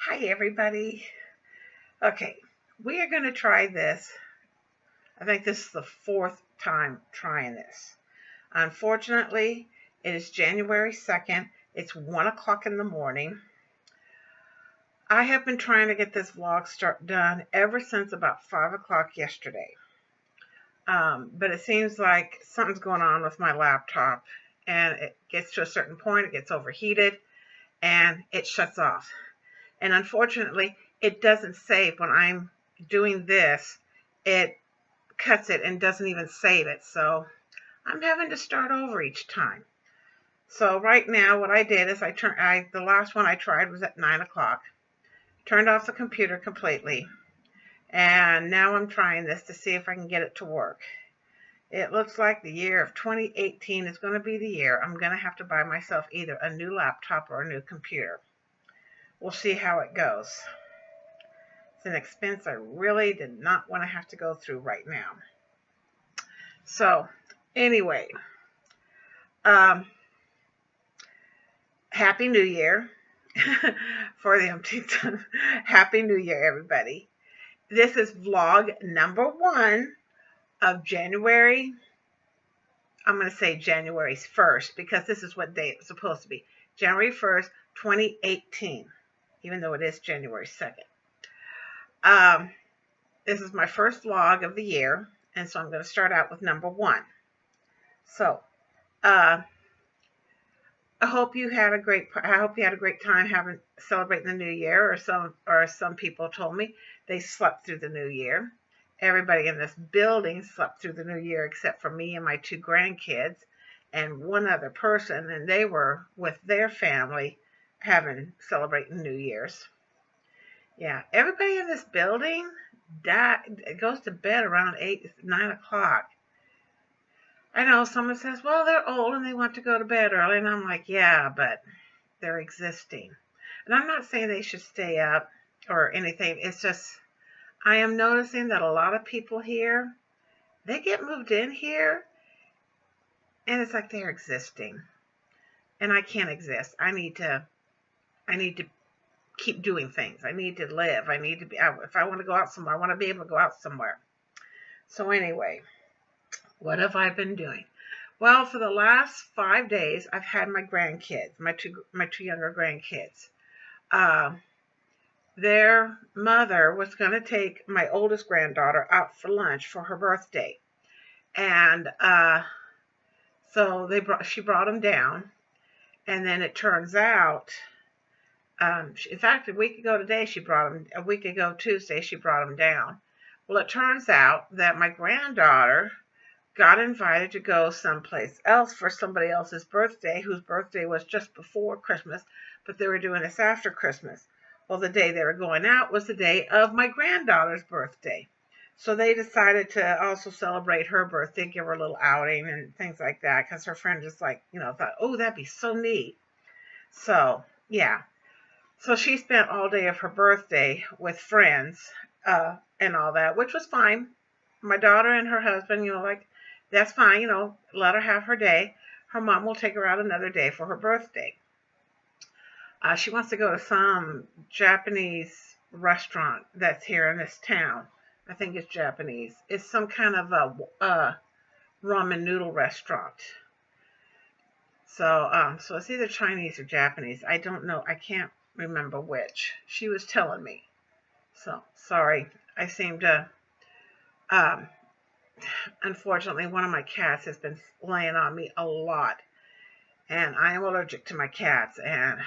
Hi, everybody. Okay, we are going to try this. I think this is the fourth time trying this. Unfortunately, it is January 2nd. It's 1 o'clock in the morning. I have been trying to get this vlog done ever since about 5 o'clock yesterday. But it seems like something's going on with my laptop, and it gets to a certain point, it gets overheated, and it shuts off. And unfortunately, it doesn't save when I'm doing this. It cuts it and doesn't even save it. So I'm having to start over each time. So right now, what I did is the last one I tried was at 9 o'clock. Turned off the computer completely. And now I'm trying this to see if I can get it to work. It looks like the year of 2018 is going to be the year I'm going to have to buy myself either a new laptop or a new computer. We'll see how it goes. It's an expense I really did not want to have to go through right now. So, anyway, Happy New Year for the umpteenth time. Happy New Year, everybody. This is vlog number 1 of January. I'm going to say January 1st because this is what day it's supposed to be. January 1st, 2018, even though it is January 2nd. This is my first vlog of the year, and so I'm going to start out with number 1. So, I hope you had a great time celebrating the New Year, or some people told me they slept through the New Year. Everybody in this building slept through the New Year except for me and my 2 grandkids and one other person, and they were with their family celebrating New Year's. Yeah, everybody in this building goes to bed around 9 o'clock. I know someone says, well, they're old and they want to go to bed early. And I'm like, yeah, but they're existing. And I'm not saying they should stay up or anything. It's just, I am noticing that a lot of people here, they get moved in here and it's like they're existing. And I can't exist. I need to keep doing things. I need to live. If I want to go out somewhere, I want to be able to go out somewhere. So anyway, what have I been doing? Well, for the last 5 days, I've had my grandkids, my two younger grandkids. Their mother was going to take my oldest granddaughter out for lunch for her birthday, and so she brought them down, and then it turns out, in fact, a week ago Tuesday, she brought them down. Well, it turns out that my granddaughter got invited to go someplace else for somebody else's birthday, whose birthday was just before Christmas, but they were doing this after Christmas. Well, the day they were going out was the day of my granddaughter's birthday. So they decided to also celebrate her birthday, give her a little outing and things like that, because her friend just thought, oh, that'd be so neat. So, yeah. So she spent all day of her birthday with friends and all that, which was fine. My daughter and her husband, that's fine, let her have her day. Her mom will take her out another day for her birthday. She wants to go to some Japanese restaurant that's here in this town. I think it's Japanese. It's some kind of a ramen noodle restaurant. So it's either Chinese or Japanese. I don't know. I can't remember which. She was telling me. So, sorry. I seem to... Unfortunately, one of my cats has been laying on me a lot, and I am allergic to my cats, and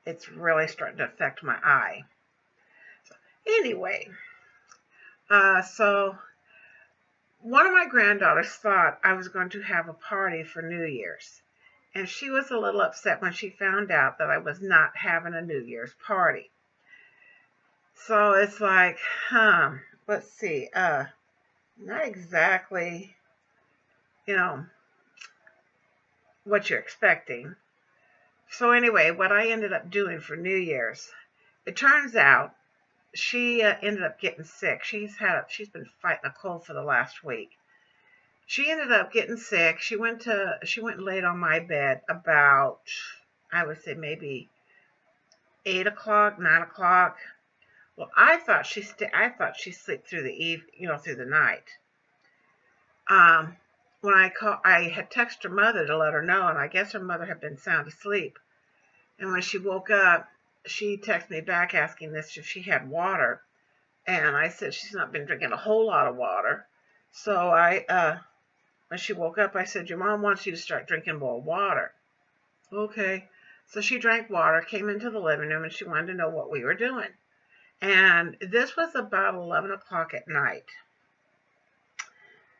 it's really starting to affect my eye. So, anyway, so one of my granddaughters thought I was going to have a party for New Year's, and she was a little upset when she found out that I was not having a New Year's party. So it's like, let's see, not exactly, what you're expecting. So anyway, what I ended up doing for New Year's, it turns out she ended up getting sick. She's been fighting a cold for the last week. She ended up getting sick. She went and laid on my bed about, I would say maybe 8 o'clock, 9 o'clock. Well, I thought she slept through through the night. When I had texted her mother to let her know, and I guess her mother had been sound asleep. And when she woke up, she texted me back asking this if she had water. And I said she's not been drinking a whole lot of water. So when she woke up, I said, your mom wants you to start drinking more water. Okay. So she drank water, came into the living room, and she wanted to know what we were doing. And this was about 11 o'clock at night.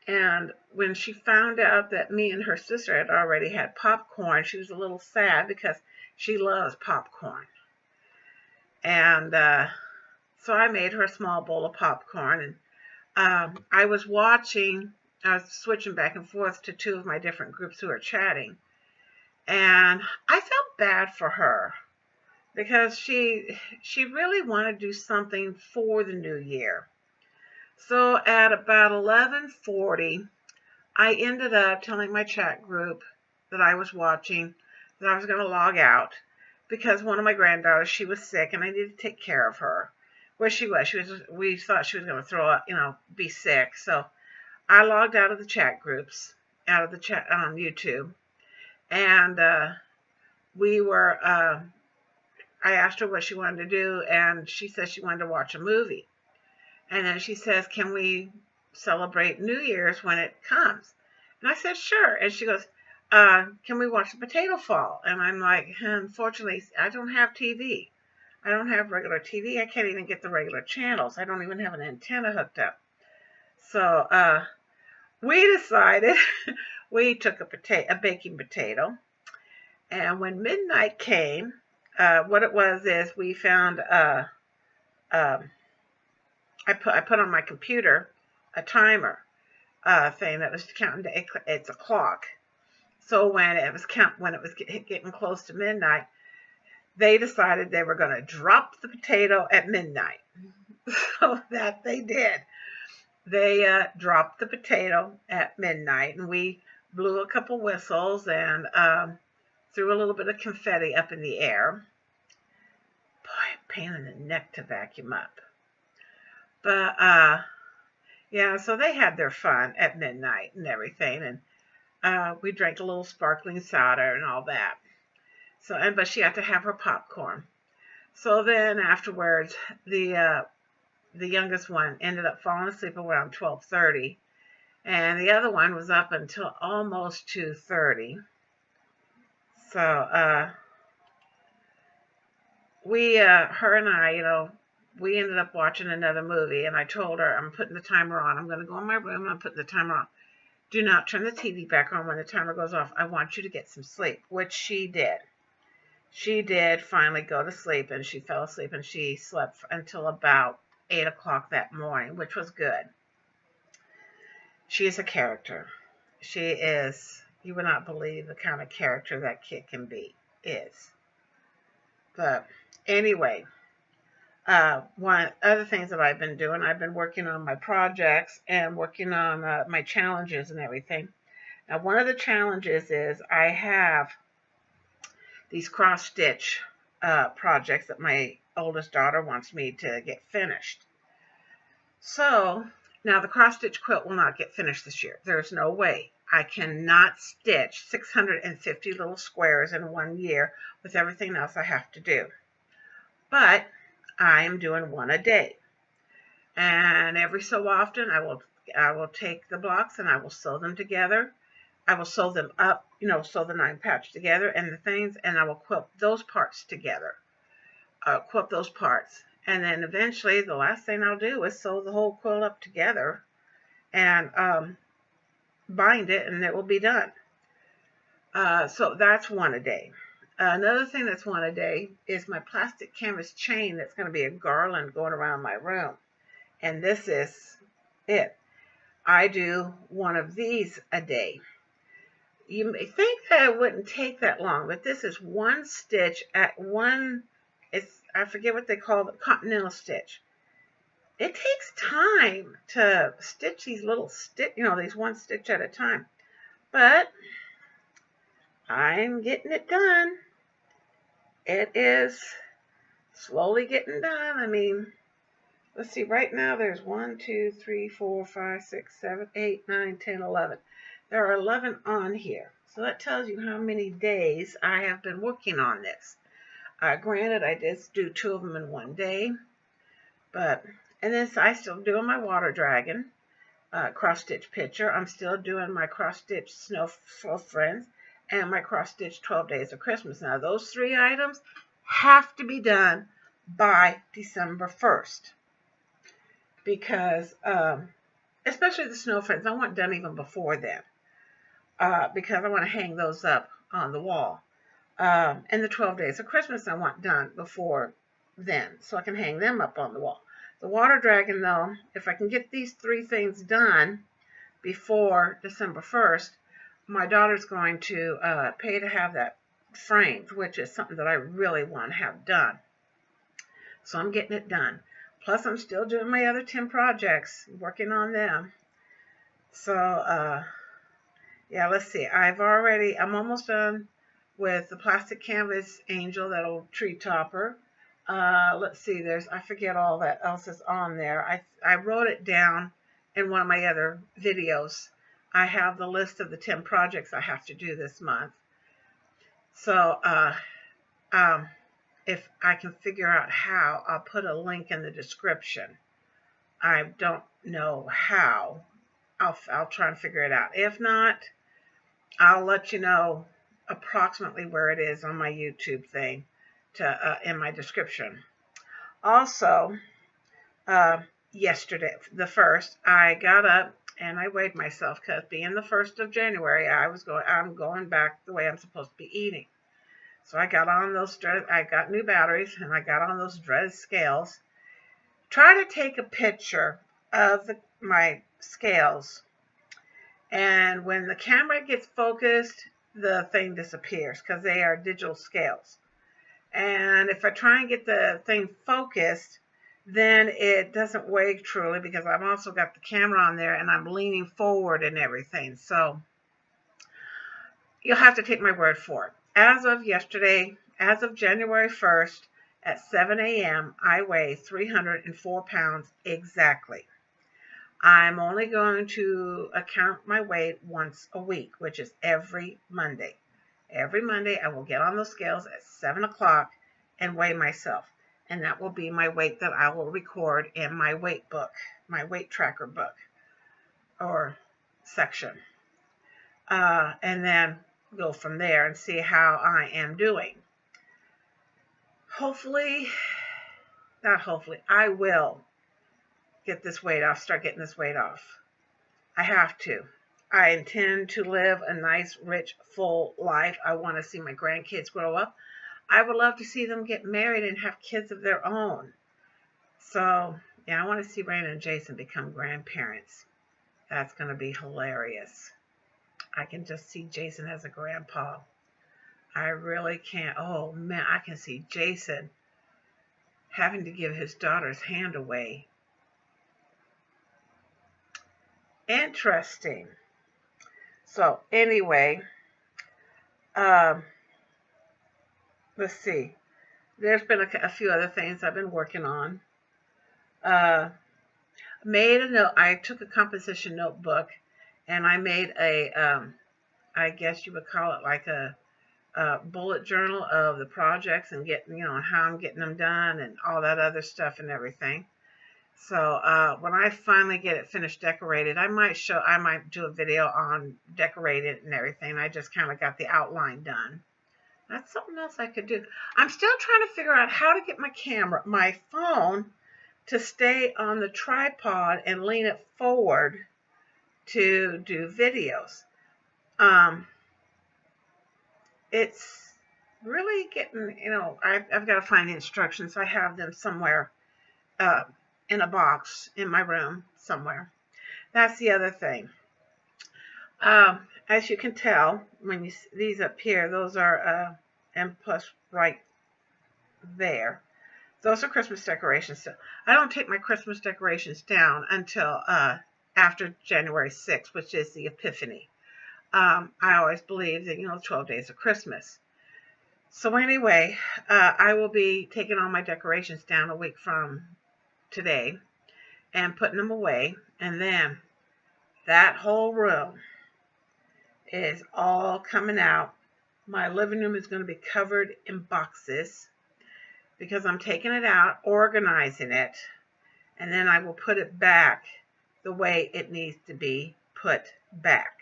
And when she found out that me and her sister had already had popcorn, she was a little sad because she loves popcorn. And so I made her a small bowl of popcorn. And I was switching back and forth to two of my different groups who are chatting. And I felt bad for her because she really wanted to do something for the new year. So at about 11:40, I ended up telling my chat group that I was watching that I was going to log out because one of my granddaughters, she was sick and I needed to take care of her. Where she was, we thought she was going to throw up, be sick. So I logged out of the chat groups, out of the chat on YouTube. And I asked her what she wanted to do, and she said she wanted to watch a movie. And then she says, can we celebrate New Year's when it comes? And I said, sure. And she goes, can we watch the potato fall? And I'm like, unfortunately, I don't have TV. I don't have regular TV. I can't even get the regular channels. I don't even have an antenna hooked up. So we decided we took a baking potato. And when midnight came, what it was is we found I put on my computer a timer thing that was counting. It's a clock. So when it was getting close to midnight, they decided they were going to drop the potato at midnight. So that they did. They dropped the potato at midnight, and we blew a couple whistles and threw a little bit of confetti up in the air. Boy, pain in the neck to vacuum up. But yeah, so they had their fun at midnight and everything, and we drank a little sparkling soda and all that. So, but she had to have her popcorn. So then afterwards, the youngest one ended up falling asleep around 12:30, and the other one was up until almost 2:30. So her and I, we ended up watching another movie, and I told her, I'm putting the timer on. I'm going to go in my room and I'm putting the timer on. Do not turn the TV back on when the timer goes off. I want you to get some sleep, which she did. She did finally go to sleep, and she fell asleep, and she slept until about 8 o'clock that morning, which was good. She is a character. She is, you would not believe the kind of character that kid is. But anyway, one other things that I've been doing, I've been working on my projects and working on my challenges and everything. Now, one of the challenges is I have these cross-stitch projects that my oldest daughter wants me to get finished. So now the cross-stitch quilt will not get finished this year. There's no way. I cannot stitch 650 little squares in 1 year with everything else I have to do. But I am doing one a day. And every so often I will take the blocks and I will sew them together. I will sew them up, sew the 9 patch together and the things, and I will quilt those parts together. Quilt those parts. And then eventually the last thing I'll do is sew the whole quilt up together and bind it, and it will be done. So that's one a day. Another thing that's one a day is my plastic canvas chain that's going to be a garland going around my room. And this is it. I do one of these a day. You may think that it wouldn't take that long, but this is one stitch at one, I forget what they call it, continental stitch. It takes time to stitch these little these one stitch at a time. But I'm getting it done. It is slowly getting done. I mean, let's see, right now there's 1, 2, 3, 4, 5, 6, 7, 8, 9, 10, 11. There are 11 on here. So that tells you how many days I have been working on this. Granted, I did do 2 of them in one day, but, and then I still doing my water dragon cross stitch picture. I'm still doing my cross stitch snow friends and my cross stitch 12 days of Christmas. Now those 3 items have to be done by December 1st because especially the snow friends, I want done even before then because I want to hang those up on the wall. And the 12 days of Christmas I want done before then so I can hang them up on the wall. The water dragon, though, if I can get these 3 things done before December 1st, my daughter's going to pay to have that framed, which is something that I really want to have done. So I'm getting it done. Plus, I'm still doing my other 10 projects, working on them. So, yeah, let's see. I'm almost done with the plastic canvas angel, that old tree topper. Let's see, I forget all that else is on there. I wrote it down in one of my other videos. I have the list of the 10 projects I have to do this month. So, if I can figure out how, I'll put a link in the description. I don't know how. I'll try and figure it out. If not, I'll let you know approximately where it is on my YouTube thing in my description. Also, yesterday, the 1st, I got up and I weighed myself because being the 1st of January, I'm going back the way I'm supposed to be eating. So I got on I got new batteries and I got on those dread scales. Try to take a picture of my scales, and when the camera gets focused, the thing disappears because they are digital scales. And if I try and get the thing focused, then it doesn't weigh truly because I've also got the camera on there and I'm leaning forward and everything. So you'll have to take my word for it. As of yesterday, as of January 1st at 7 a.m., I weigh 304 pounds exactly. I'm only going to account my weight once a week, which is every Monday. Every Monday, I will get on those scales at 7 o'clock and weigh myself. And that will be my weight that I will record in my weight book, my weight tracker book or section. And then go from there and see how I am doing. I will get this weight off, start getting this weight off. I have to. I intend to live a nice, rich, full life. I want to see my grandkids grow up. I would love to see them get married and have kids of their own. So, yeah, I want to see Raina and Jason become grandparents. That's going to be hilarious. I can just see Jason as a grandpa. I really can't. Oh, man, I can see Jason having to give his daughter's hand away. Interesting. So, anyway, let's see. There's been a few other things I've been working on. Made a note. I took a composition notebook and I made I guess you would call it like a bullet journal of the projects and how I'm getting them done and all that other stuff and everything. So when I finally get it finished decorated, I might do a video on decorating it and everything. I just kind of got the outline done. That's something else I could do. I'm still trying to figure out how to get my phone to stay on the tripod and lean it forward to do videos. It's really getting, I've got to find the instructions. I have them somewhere in a box in my room somewhere. That's the other thing. As you can tell, when you see these up here, those are and plus right there. Those are Christmas decorations. So I don't take my Christmas decorations down until after January 6th, which is the Epiphany. I always believe that, 12 days of Christmas. So anyway, I will be taking all my decorations down a week from today and putting them away. And then that whole room is all coming out. My living room is going to be covered in boxes because I'm taking it out, organizing it, and then I will put it back the way it needs to be put back.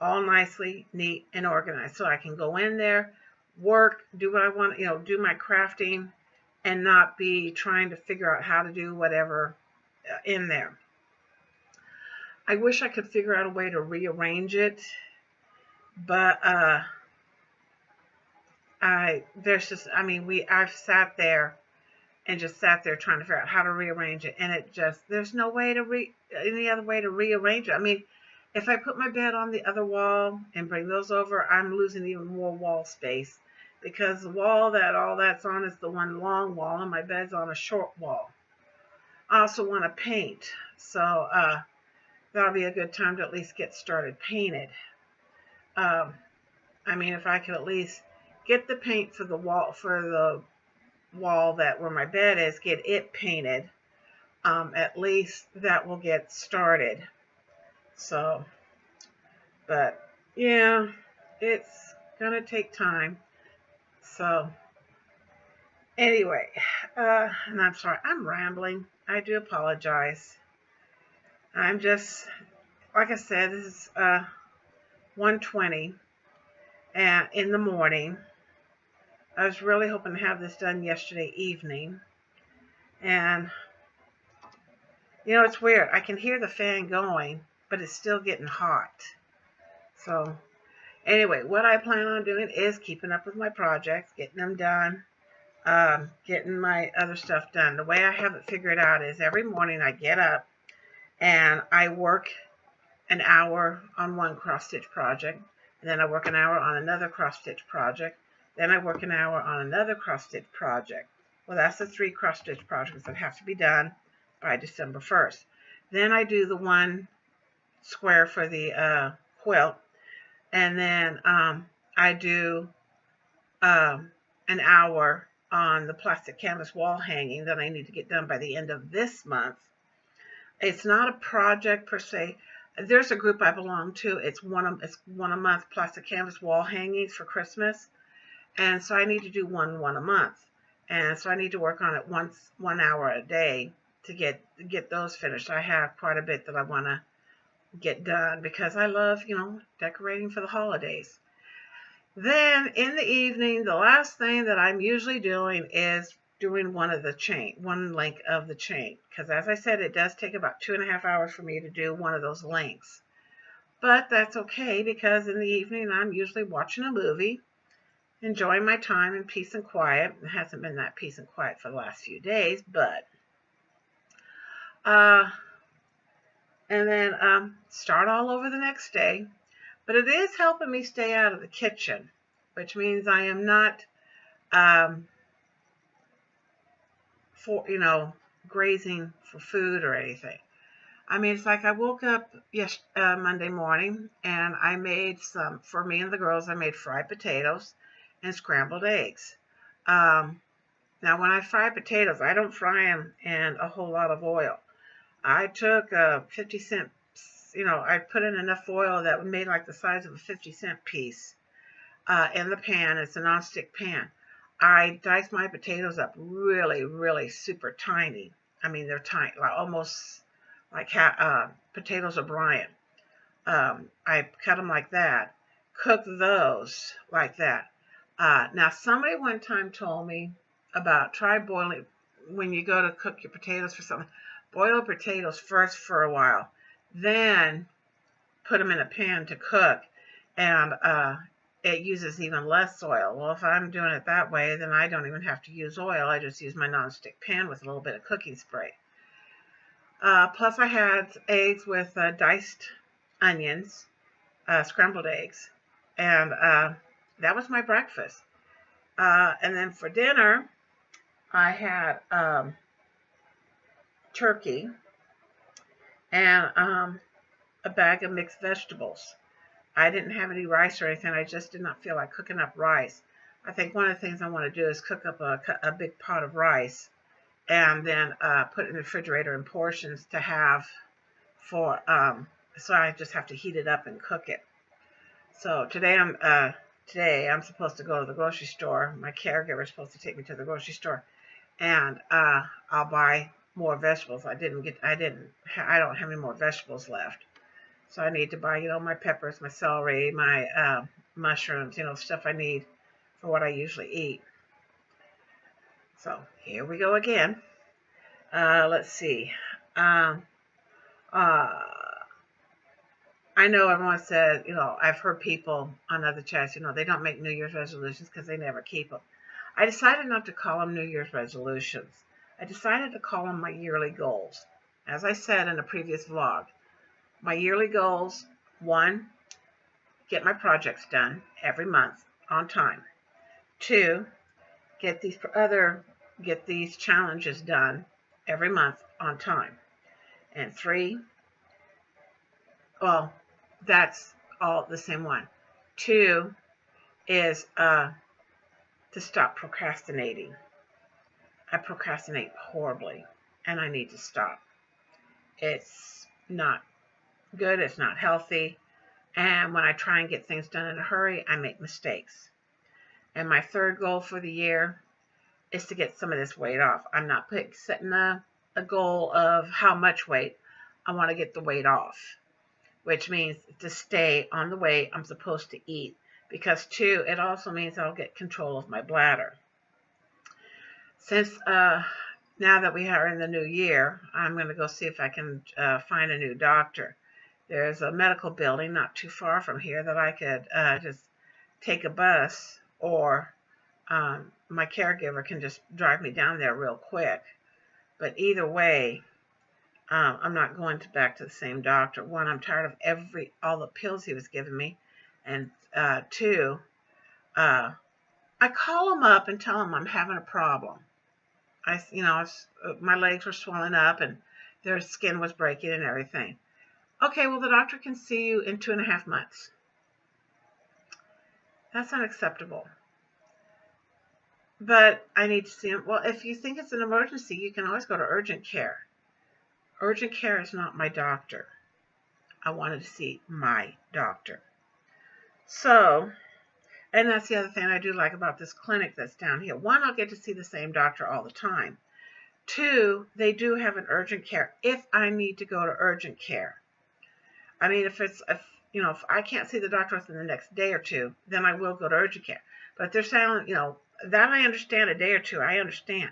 All nicely, neat, and organized. So I can go in there, work, do what I want, do my crafting, and not be trying to figure out how to do whatever in there. I wish I could figure out a way to rearrange it, but I've sat there and just sat there trying to figure out how to rearrange it, and there's no way any other way to rearrange it. I mean, if I put my bed on the other wall and bring those over, I'm losing even more wall space because the wall that all that's on is the one long wall and my bed's on a short wall. I also want to paint, so that'll be a good time to at least get started painted. If I could at least get the paint for the wall that where my bed is, get it painted, at least that will get started. So, but yeah, it's gonna take time. So anyway, and I'm sorry, I'm rambling. I do apologize. I'm just, like I said, this is 1:20 and in the morning. I was really hoping to have this done yesterday evening. And it's weird. I can hear the fan going, but it's still getting hot. So anyway, what I plan on doing is keeping up with my projects, getting them done, getting my other stuff done. The way I have it figured out is every morning I get up and I work an hour on one cross-stitch project, and then I work an hour on another cross-stitch project, then I work an hour on another cross-stitch project. Well, that's the 3 cross-stitch projects that have to be done by December 1st. Then I do the 1 square for the quilt, and then I do an hour on the plastic canvas wall hanging that I need to get done by the end of this month. It's not a project per se. There's a group I belong to. It's one a month plastic canvas wall hangings for Christmas, and so I need to do one a month, and so I need to work on it 1 hour a day to get those finished. I have quite a bit that I want to get done because I love decorating for the holidays. Then in the evening, the last thing that I'm usually doing is doing one length of the chain, because as I said, it does take about 2.5 hours for me to do one of those lengths. But that's okay, because in the evening I'm usually watching a movie, enjoying my time in peace and quiet. It hasn't been that peace and quiet for the last few days, but and then start all over the next day. But it is helping me stay out of the kitchen, which means I am not grazing for food or anything. I mean, it's like I woke up Monday morning and I made for me and the girls, I made fried potatoes and scrambled eggs. Now, when I fry potatoes, I don't fry them in a whole lot of oil. I took a 50-cent, I put in enough oil that made like the size of a 50-cent piece in the pan. It's a nonstick pan. I diced my potatoes up really, really super tiny. I mean, they're tiny, like almost like potatoes O'Brien. I cut them like that, cooked those like that. Now, somebody one time told me about try boiling, when you go to cook your potatoes for something, boil potatoes first for a while, then put them in a pan to cook, and it uses even less oil. Well, if I'm doing it that way, then I don't even have to use oil. I just use my nonstick pan with a little bit of cooking spray. Plus, I had eggs with diced onions, scrambled eggs, and that was my breakfast. And then for dinner, I had turkey and a bag of mixed vegetables. I didn't have any rice or anything. I just did not feel like cooking up rice. I think one of the things I want to do is cook up a big pot of rice and then put it in the refrigerator in portions to have for, so I just have to heat it up and cook it. So today I'm supposed to go to the grocery store. My caregiver is supposed to take me to the grocery store, and I'll buy more vegetables. I don't have any more vegetables left. So I need to buy, my peppers, my celery, my mushrooms, stuff I need for what I usually eat. So here we go again. Let's see. I know everyone said, I've heard people on other chats, they don't make New Year's resolutions because they never keep them. I decided not to call them New Year's resolutions. I decided to call them my yearly goals. As I said in a previous vlog, my yearly goals: 1, get my projects done every month on time. 2, get these challenges done every month on time. And 3, well, that's all the same one. 2 is to stop procrastinating. I procrastinate horribly, and I need to stop. It's not good. It's not healthy. And when I try and get things done in a hurry, I make mistakes. And my third goal for the year is to get some of this weight off. I'm not setting a goal of how much weight. I want to get the weight off, which means to stay on the weight I'm supposed to eat. Because 2, it also means I'll get control of my bladder. Since now that we are in the new year, I'm going to go see if I can find a new doctor. There's a medical building not too far from here that I could just take a bus, or my caregiver can just drive me down there real quick. But either way, I'm not going back to the same doctor. 1, I'm tired of all the pills he was giving me. And 2, I call him up and tell him I'm having a problem. My legs were swelling up and their skin was breaking and everything. Okay, well, the doctor can see you in 2.5 months. That's unacceptable. But I need to see him. Well, if you think it's an emergency, you can always go to urgent care. Urgent care is not my doctor. I wanted to see my doctor. So, and that's the other thing I do like about this clinic that's down here. 1, I'll get to see the same doctor all the time. 2, they do have an urgent care if I need to go to urgent care. I mean, if I can't see the doctor within the next day or 2, then I will go to urgent care. But if they're saying, that I understand, a day or 2, I understand.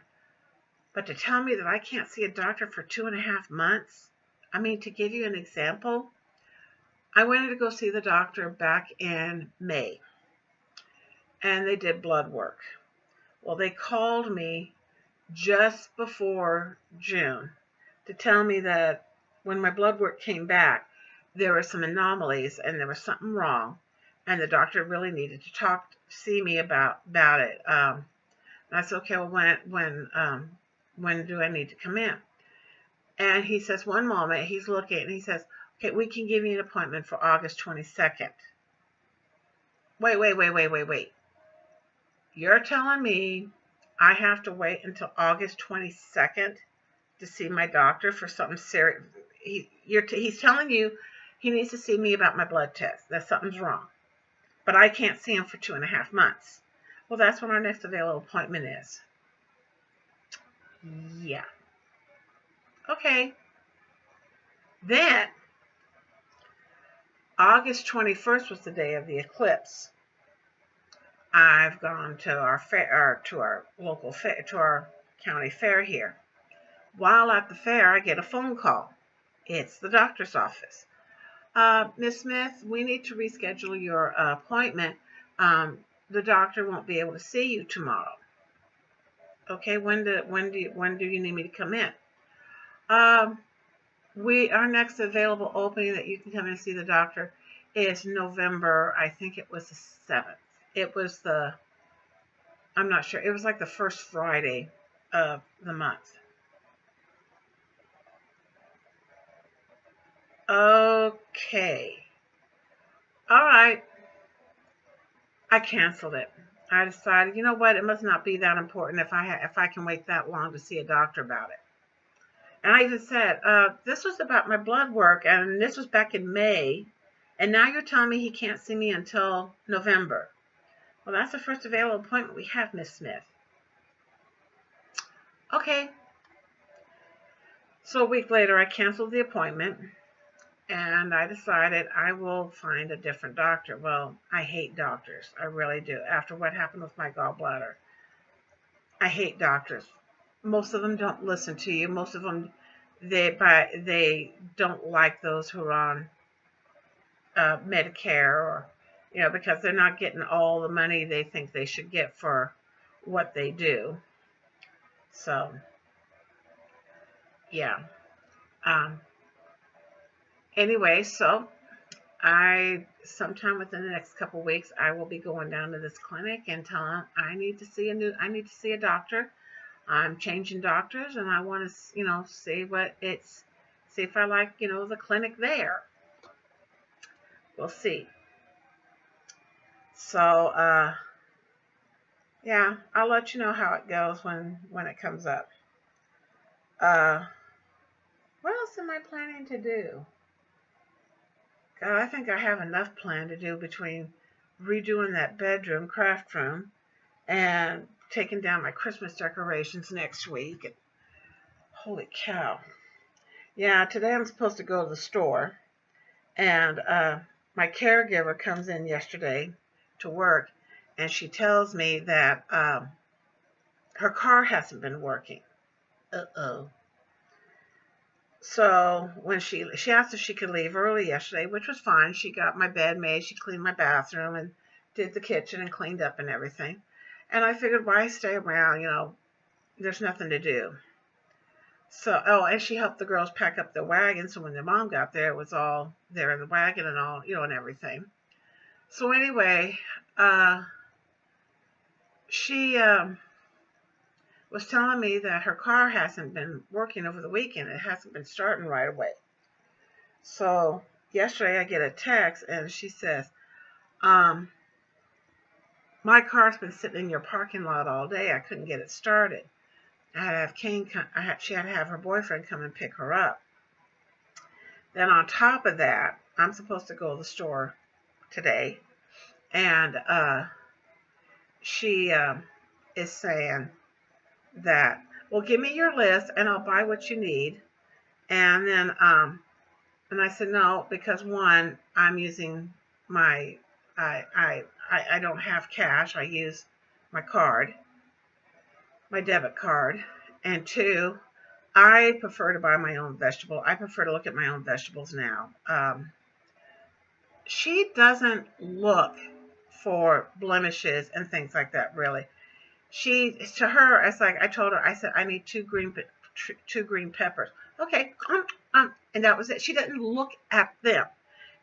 But to tell me that I can't see a doctor for 2.5 months, I mean, to give you an example, I went to go see the doctor back in May, and they did blood work. Well, they called me just before June to tell me that when my blood work came back, there were some anomalies and there was something wrong, and the doctor really needed to see me about it. And I said, okay, well, when do I need to come in? And he says, one moment, he's looking, and he says, okay, we can give you an appointment for August 22nd. Wait. You're telling me I have to wait until August 22nd to see my doctor for something serious? He's telling you he needs to see me about my blood test, that something's wrong. But I can't see him for 2.5 months. Well, that's when our next available appointment is. Yeah. Okay. Then, August 21st was the day of the eclipse. I've gone to our fair, to our local fair, to our county fair here. While at the fair, I get a phone call. It's the doctor's office. Miss Smith, we need to reschedule your appointment. The doctor won't be able to see you tomorrow. Okay, when do you need me to come in? Our next available opening that you can come and see the doctor is November, I think it was the 7th. It was I'm not sure, it was like the first Friday of the month. Okay. All right. I canceled it. I decided, you know what, it must not be that important if I can wait that long to see a doctor about it. And I even said, this was about my blood work, and this was back in May, and now you're telling me he can't see me until November. Well, that's the first available appointment we have, Miss Smith. Okay. So a week later, I canceled the appointment, and I decided I will find a different doctor. Well, I hate doctors. I really do. After what happened with my gallbladder, I hate doctors. Most of them don't listen to you. Most of them, they don't like those who are on Medicare, or because they're not getting all the money they think they should get for what they do. So yeah. Um, anyway, so I sometime within the next couple of weeks I will be going down to this clinic and tell them I need to see a doctor. I'm changing doctors, and I want to see if I like the clinic there. We'll see. So yeah, I'll let you know how it goes when it comes up. What else am I planning to do? God, I think I have enough planned to do between redoing that bedroom, craft room, and taking down my Christmas decorations next week. And, holy cow. Yeah, today I'm supposed to go to the store, and my caregiver comes in yesterday to work, and she tells me that her car hasn't been working. Uh-oh. So when she asked if she could leave early yesterday, which was fine. She got my bed made, she cleaned my bathroom, and did the kitchen and cleaned up and everything. And I figured, why stay around? There's nothing to do. So, and she helped the girls pack up their wagon, so when their mom got there, it was all there in the wagon and all, and everything. So anyway, she was telling me that her car hasn't been working over the weekend. It hasn't been starting right away. So yesterday I get a text, and she says, my car's been sitting in your parking lot all day. I couldn't get it started. I had to have Kane she had to have her boyfriend come and pick her up. Then on top of that, I'm supposed to go to the store today, and she is saying that, well, give me your list and I'll buy what you need. And then and I said no, because one, I'm using my I don't have cash. I use my card, my debit card. And two, I prefer to buy my own vegetable. I prefer to look at my own vegetables now. She doesn't look for blemishes and things like that, really. To her, it's like I told her, I said, I need two green peppers. Okay, and that was it. She didn't look at them.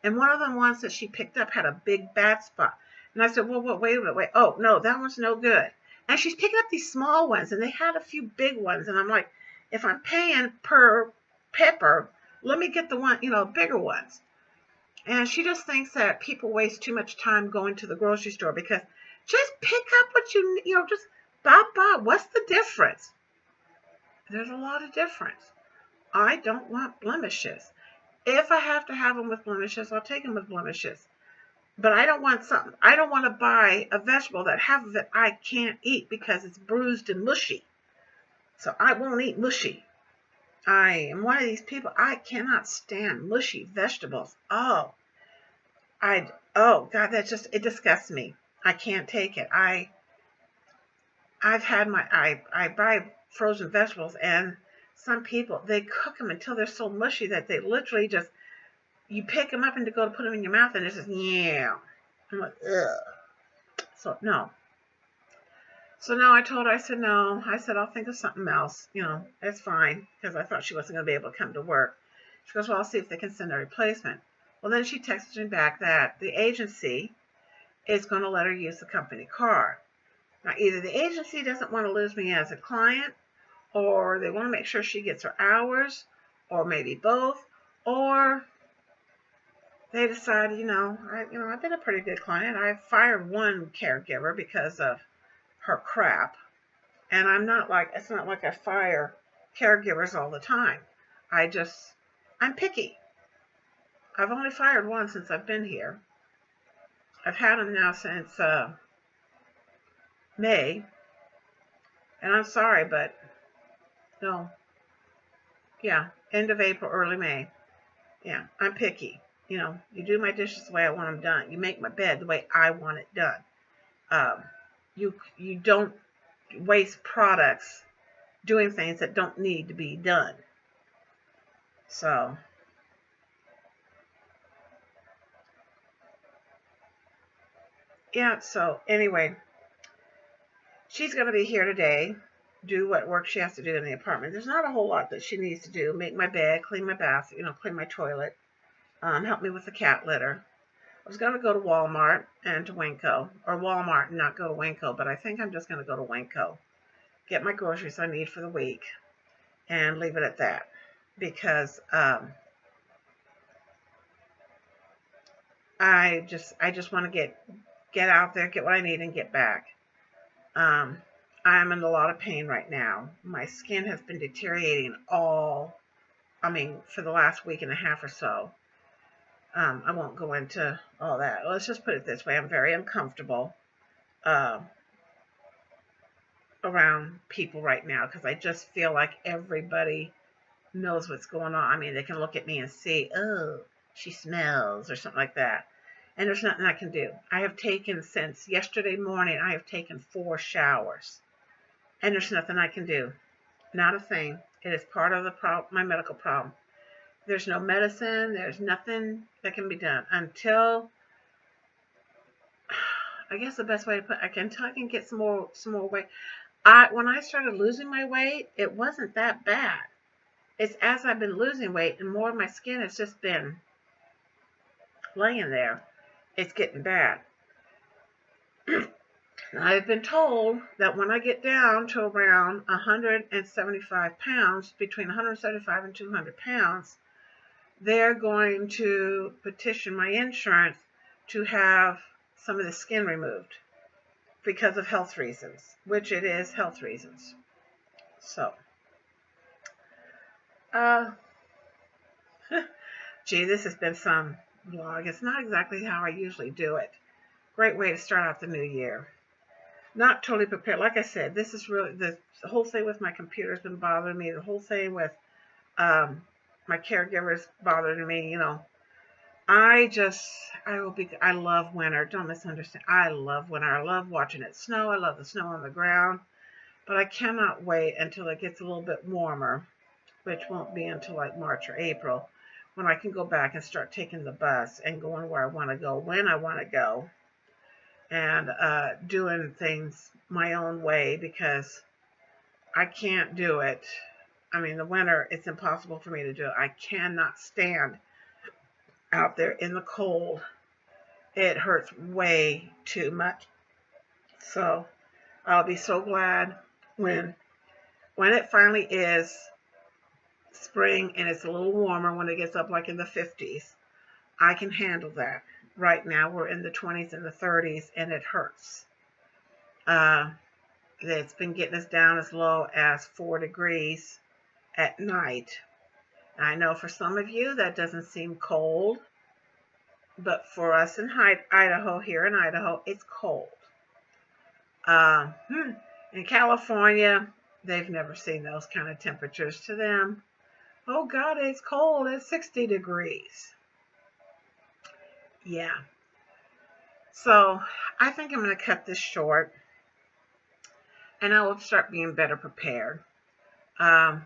And one of the ones that she picked up had a big bad spot. And I said, well, wait. Oh, no, that one's no good. And she's picking up these small ones, and they had a few big ones. And I'm like, if I'm paying per pepper, let me get the one, bigger ones. And she just thinks that people waste too much time going to the grocery store, because just pick up what you just buy. What's the difference? There's a lot of difference. I don't want blemishes. If I have to have them with blemishes, I'll take them with blemishes. But I don't want to buy a vegetable that half of it I can't eat because it's bruised and mushy. So I won't eat mushy. I am one of these people, I cannot stand mushy vegetables. Oh God, it disgusts me. I can't take it. I buy frozen vegetables, and some people, they cook them until they're so mushy that they literally just, you pick them up and to go to put them in your mouth, and it's just, yeah. I'm like, ugh. So, no. So now I told her, I said, no. I said, I'll think of something else. It's fine, because I thought she wasn't going to be able to come to work. She goes, well, I'll see if they can send a replacement. Well, then she texted me back that the agency is going to let her use the company car. Now, either the agency doesn't want to lose me as a client, or they want to make sure she gets her hours, or maybe both, or they decided, I've been a pretty good client. I fired one caregiver because of her crap. And it's not like I fire caregivers all the time. I'm picky. I've only fired one since I've been here. I've had him now since May. And I'm sorry, but no. Yeah, end of April, early May. Yeah, I'm picky. You do my dishes the way I want them done. You make my bed the way I want it done. Um, you don't waste products doing things that don't need to be done. So, yeah, so anyway, she's going to be here today, do what work she has to do in the apartment. There's not a whole lot that she needs to do. Make my bed, clean my bath, clean my toilet, help me with the cat litter. I was going to go to Walmart and to Winco, or Walmart and not go to Winco, but I think I'm just going to go to Winco, get my groceries I need for the week, and leave it at that. Because I just want to get out there, get what I need, and get back. I'm in a lot of pain right now. My skin has been deteriorating for the last week and a half or so. I won't go into all that. Let's just put it this way. I'm very uncomfortable around people right now because I just feel like everybody knows what's going on. They can look at me and see, oh, she smells or something like that. And there's nothing I can do. Since yesterday morning, I have taken 4 showers. And there's nothing I can do. Not a thing. It is part of my medical problem. There's no medicine. There's nothing that can be done until, I guess the best way to put it, until I can get some more weight. When I started losing my weight, it wasn't that bad. It's as I've been losing weight and more of my skin has just been laying there, it's getting bad. I've been told that when I get down to around 175 pounds, between 175 and 200 pounds, they're going to petition my insurance to have some of the skin removed because of health reasons, which it is health reasons. So, gee, this has been some vlog. It's not exactly how I usually do it. Great way to start out the new year. Not totally prepared. Like I said, this is really, the whole thing with my computer's been bothering me. The whole thing with my caregivers bothering me, I love winter. Don't misunderstand. I love winter. I love watching it snow. I love the snow on the ground. But I cannot wait until it gets a little bit warmer, which won't be until like March or April, when I can go back and start taking the bus and going where I want to go, when I want to go, and doing things my own way, because I can't do it. The winter, it's impossible for me to do it. I cannot stand out there in the cold. It hurts way too much. So I'll be so glad when it finally is spring and it's a little warmer, when it gets up like in the 50s. I can handle that. Right now we're in the 20s and the 30s and it hurts. It's been getting us down as low as 4 degrees at night. I know for some of you that doesn't seem cold, but for us in Idaho, here in Idaho, it's cold. In California, they've never seen those kind of temperatures. To them, oh God, it's cold. It's 60 degrees. Yeah. So I think I'm going to cut this short, and I will start being better prepared. I'm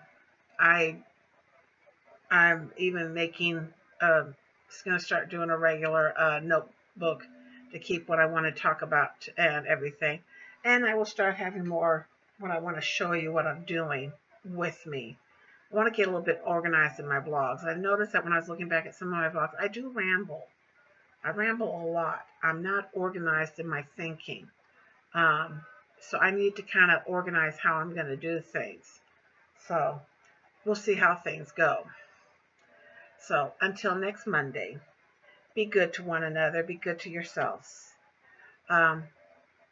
even making, just going to start doing a regular notebook to keep what I want to talk about and everything. And I will start having more when I want to show you what I'm doing with me. I want to get a little bit organized in my blogs. I noticed that when I was looking back at some of my blogs, I do ramble. I ramble a lot. I'm not organized in my thinking. So I need to kind of organize how I'm going to do things. So we'll see how things go. So until next Monday, be good to one another, be good to yourselves.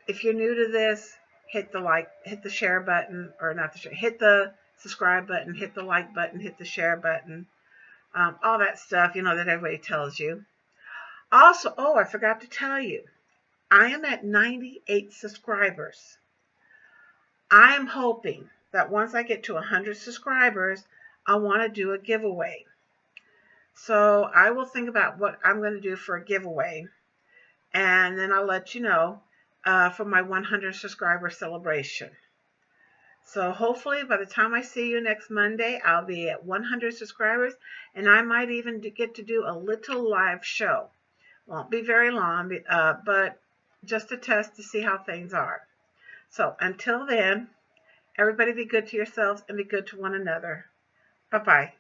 If you're new to this, hit the share button, or not the share, hit the subscribe button, hit the like button, hit the share button, all that stuff, that everybody tells you. Also, I forgot to tell you, I am at 98 subscribers. I am hoping that once I get to 100 subscribers, I want to do a giveaway. So I will think about what I'm going to do for a giveaway, and then I'll let you know for my 100 subscriber celebration. So hopefully by the time I see you next Monday, I'll be at 100 subscribers, and I might even get to do a little live show. Won't be very long, but just a test to see how things are. So until then, everybody be good to yourselves and be good to one another. Bye-bye.